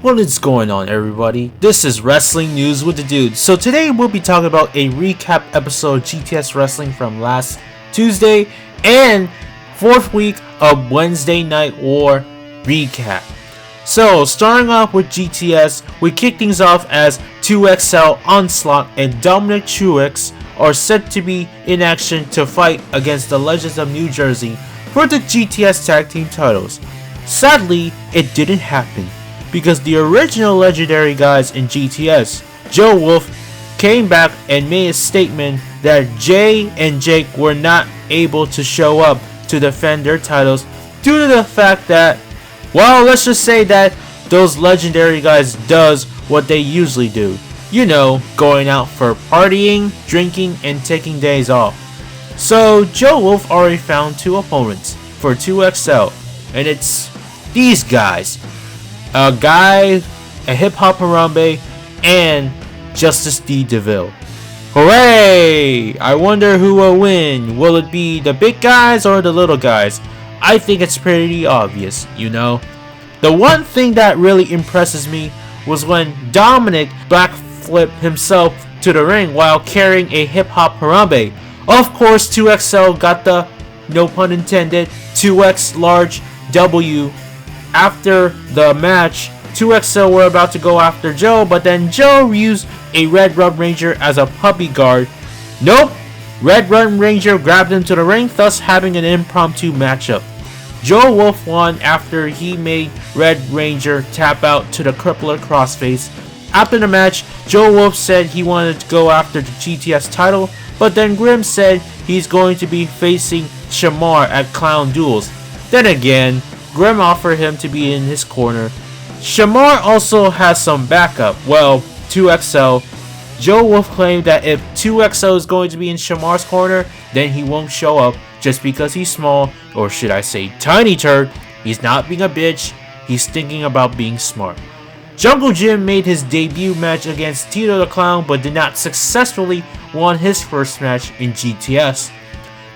What is going on, everybody? This is Wrestling News with the Dude. So today we'll be talking about a recap episode of GTS Wrestling from last Tuesday and 4th week of Wednesday Night War recap. So starting off with GTS, we kick things off as 2XL, Onslaught, and Dominic Truex are set to be in action to fight against the Legends of New Jersey for the GTS Tag Team titles. Sadly, it didn't happen, because the original legendary guys in GTS, Joe Wolf, came back and made a statement that Jay and Jake were not able to show up to defend their titles due to the fact that, well, let's just say that those legendary guys does what they usually do. You know, going out for partying, drinking, and taking days off. So Joe Wolf already found 2 opponents for 2XL, and it's these guys. A guy, a Hip Hop Harambe, and Justice D. DeVille. Hooray! I wonder who will win. Will it be the big guys or the little guys? I think it's pretty obvious, you know. The one thing that really impresses me was when Dominic backflipped himself to the ring while carrying a Hip Hop Harambe. Of course, 2XL got the, no pun intended, 2X large W. After the match, 2XL were about to go after Joe, but then Joe used a Red Rum Ranger as a puppy guard. Nope, Red Rum Ranger grabbed him to the ring, thus having an impromptu matchup. Joe Wolf won after he made Red Ranger tap out to the crippler crossface. After the match, Joe Wolf said he wanted to go after the GTS title, but then Grimm said he's going to be facing Shamar at Clown Duels. Then again, Grimm offered him to be in his corner. Shamar also has some backup. Well, 2XL. Joe Wolf claimed that if 2XL is going to be in Shamar's corner, then he won't show up just because he's small, or should I say tiny turd. He's not being a bitch, he's thinking about being smart. Jungle Jim made his debut match against Tito the Clown, but did not successfully win his first match in GTS.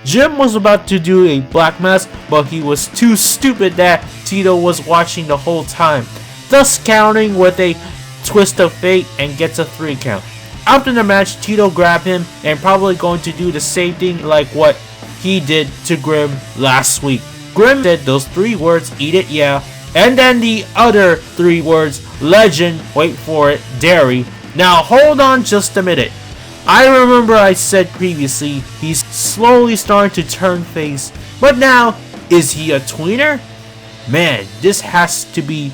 Jim was about to do a black mask, but he was too stupid that Tito was watching the whole time, thus countering with a twist of fate and gets a 3 count. After the match, Tito grabbed him and probably going to do the same thing like what he did to Grimm last week. Grimm said those 3 words, eat it yeah, and then the other 3 words, legend, wait for it, dairy. Now hold on just a minute. I remember I said previously he's slowly starting to turn face, but now, is he a tweener? Man, this has to be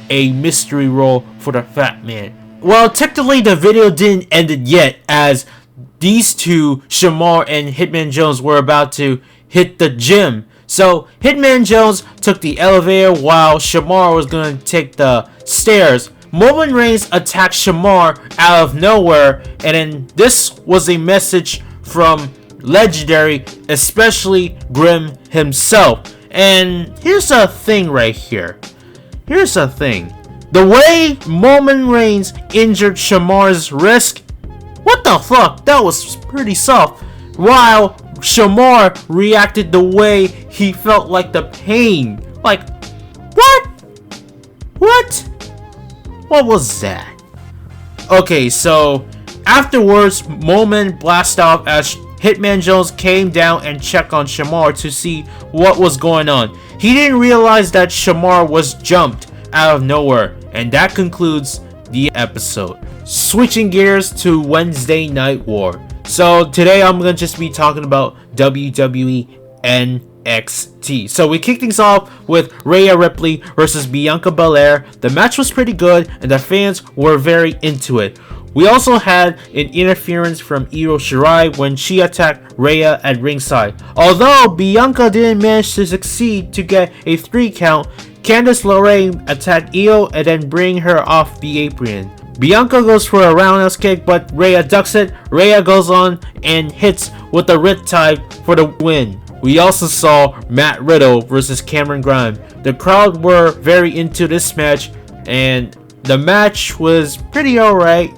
a mystery role for the fat man. Well, technically the video didn't end it yet, as these two, Shamar and Hitman Jones, were about to hit the gym. So Hitman Jones took the elevator while Shamar was going to take the stairs. Roman Reigns attacked Shamar out of nowhere, and then this was a message from Legendary, especially Grimm himself. And here's the thing right here. Here's the thing. The way Roman Reigns injured Shamar's wrist, what the fuck? That was pretty soft. While Shamar reacted the way he felt like the pain. Like, what? What? What was that? Okay, so afterwards, Moment blasted off as Hitman Jones came down and checked on Shamar to see what was going on. He didn't realize that Shamar was jumped out of nowhere, and that concludes the episode. Switching gears to Wednesday Night War. So today I'm gonna just be talking about WWE NXT. So we kick things off with Rhea Ripley versus Bianca Belair. The match was pretty good and the fans were very into it. We also had an interference from Io Shirai when she attacked Rhea at ringside. Although Bianca didn't manage to succeed to get a 3 count, Candice LeRae attacked Io and then bring her off the apron. Bianca goes for a roundhouse kick, but Rhea ducks it. Rhea goes on and hits with the Riptide for the win. We also saw Matt Riddle versus Cameron Grimes. The crowd were very into this match, and the match was pretty alright.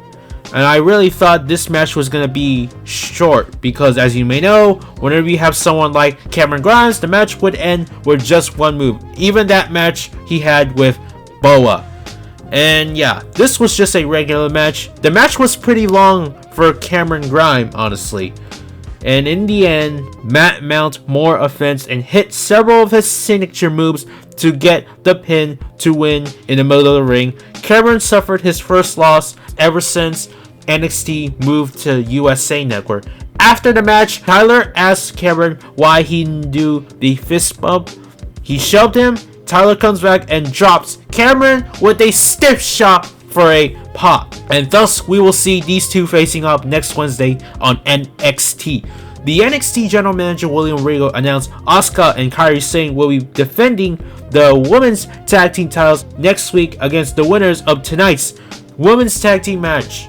And I really thought this match was going to be short, because as you may know, whenever you have someone like Cameron Grimes, the match would end with just one move. Even that match he had with Boa. And yeah, this was just a regular match. The match was pretty long for Cameron Grimes, honestly. And in the end, Matt mounted more offense and hit several of his signature moves to get the pin to win in the middle of the ring. Cameron suffered his first loss ever since NXT moved to USA Network. After the match, Tyler asked Cameron why he didn't do the fist bump. He shoved him. Tyler comes back and drops Cameron with a stiff shot for a pop. And thus, we will see these two facing up next Wednesday on NXT. The NXT General Manager William Regal announced Asuka and Kairi Sane will be defending the Women's Tag Team titles next week against the winners of tonight's Women's Tag Team match.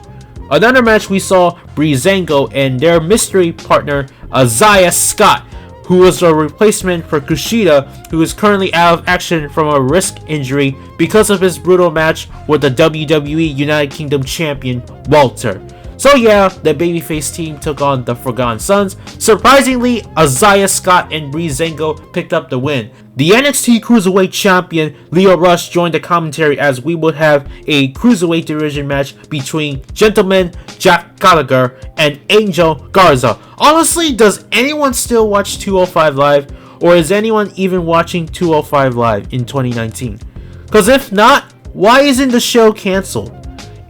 Another match we saw Breezango and their mystery partner Isaiah Scott, who was a replacement for Kushida, who is currently out of action from a wrist injury because of his brutal match with the WWE United Kingdom champion Walter. So yeah, the babyface team took on the Forgotten Sons. Surprisingly, Isaiah Scott and Breezango picked up the win. The NXT Cruiserweight Champion Leo Rush joined the commentary as we would have a Cruiserweight Division match between Gentleman Jack Gallagher and Angel Garza. Honestly, does anyone still watch 205 Live? Or is anyone even watching 205 Live in 2019? Because if not, why isn't the show cancelled?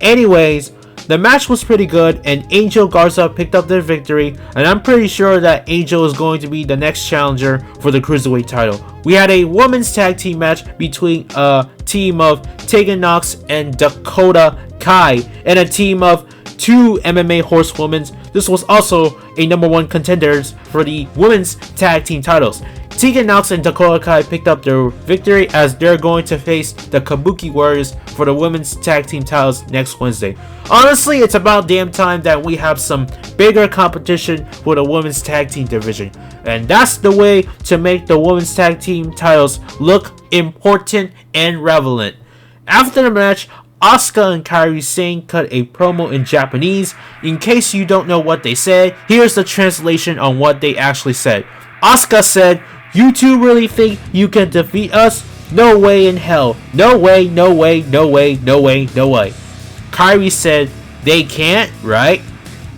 Anyways, the match was pretty good and Angel Garza picked up their victory, and I'm pretty sure that Angel is going to be the next challenger for the Cruiserweight title. We had a women's tag team match between a team of Tegan Nox and Dakota Kai and a team of two MMA horsewomen. This was also a number one contenders for the women's tag team titles. Tegan Nox and Dakota Kai picked up their victory as they're going to face the Kabuki Warriors for the women's tag team titles next Wednesday. Honestly, it's about damn time that we have some bigger competition for the women's tag team division. And that's the way to make the women's tag team titles look important and relevant. After the match, Asuka and Kairi Sane cut a promo in Japanese. In case you don't know what they said, here's the translation on what they actually said. Asuka said, "You two really think you can defeat us? No way in hell. No way, no way, no way, no way, no way." Kairi said, "They can't, right?"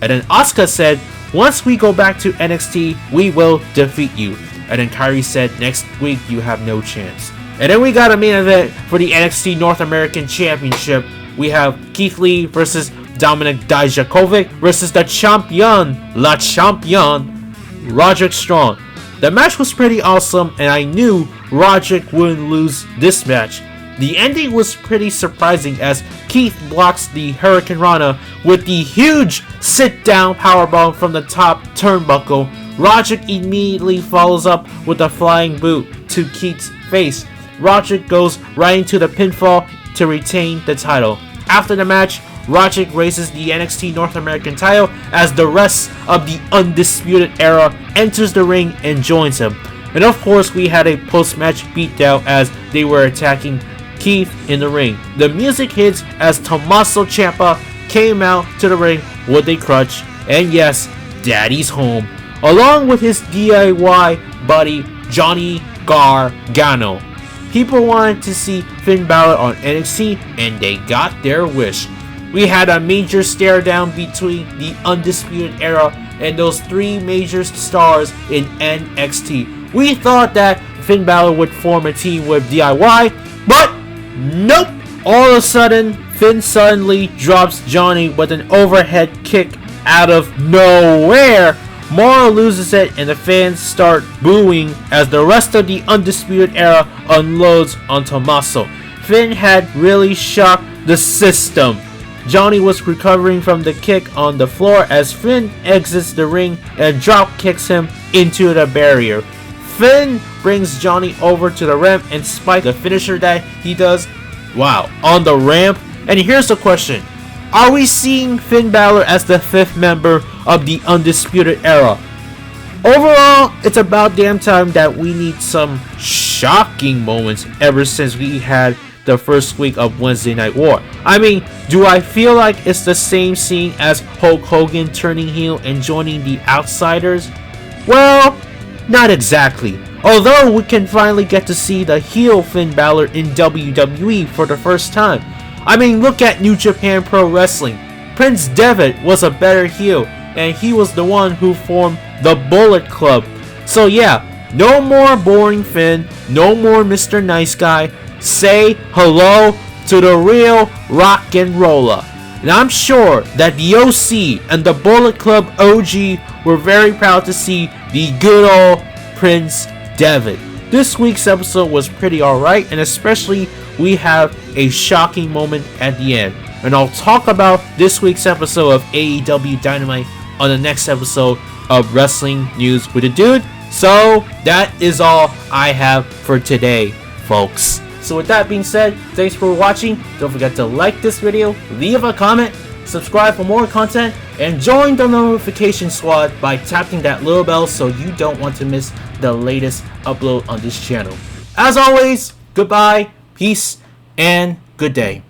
And then Asuka said, "Once we go back to NXT, we will defeat you." And then Kairi said, "Next week, you have no chance." And then we got a main event for the NXT North American Championship. We have Keith Lee versus Dominik Dijakovic versus the champion, La Champion, Roderick Strong. The match was pretty awesome, and I knew Roderick wouldn't lose this match. The ending was pretty surprising as Keith blocks the Hurricane Rana with the huge sit-down powerbomb from the top turnbuckle. Roderick immediately follows up with a flying boot to Keith's face. Roderick goes right into the pinfall to retain the title. After the match, Roderick raises the NXT North American title as the rest of the Undisputed Era enters the ring and joins him. And of course, we had a post-match beatdown as they were attacking Keith in the ring. The music hits as Tommaso Ciampa came out to the ring with a crutch, and yes, Daddy's home, along with his DIY buddy Johnny Gargano. People wanted to see Finn Balor on NXT, and they got their wish. We had a major stare down between the Undisputed Era and those three major stars in NXT. We thought that Finn Balor would form a team with DIY, but nope! All of a sudden, Finn suddenly drops Johnny with an overhead kick out of nowhere. Mauro loses it and the fans start booing as the rest of the Undisputed Era unloads on Tommaso. Finn had really shocked the system. Johnny was recovering from the kick on the floor as Finn exits the ring and drop kicks him into the barrier. Finn brings Johnny over to the ramp and spikes the finisher that he does, wow, on the ramp. And here's the question. Are we seeing Finn Balor as the fifth member of the Undisputed Era? Overall, it's about damn time that we need some shocking moments ever since we had the first week of Wednesday Night War. I mean, do I feel like it's the same scene as Hulk Hogan turning heel and joining the Outsiders? Well, not exactly. Although we can finally get to see the heel Finn Balor in WWE for the first time. I mean, look at New Japan Pro Wrestling. Prince Devitt was a better heel, and he was the one who formed the Bullet Club. So yeah, no more boring Finn, no more Mr. Nice Guy. Say hello to the real rock and roller. And I'm sure that the OC and the Bullet Club OG were very proud to see the good old Prince Devitt. This week's episode was pretty alright, and especially we have a shocking moment at the end. And I'll talk about this week's episode of AEW Dynamite on the next episode of Wrestling News with a Dude. So that is all I have for today, folks. So with that being said, thanks for watching. Don't forget to like this video, leave a comment, subscribe for more content, and join the notification squad by tapping that little bell so you don't want to miss the latest upload on this channel. As always, goodbye, peace, and good day.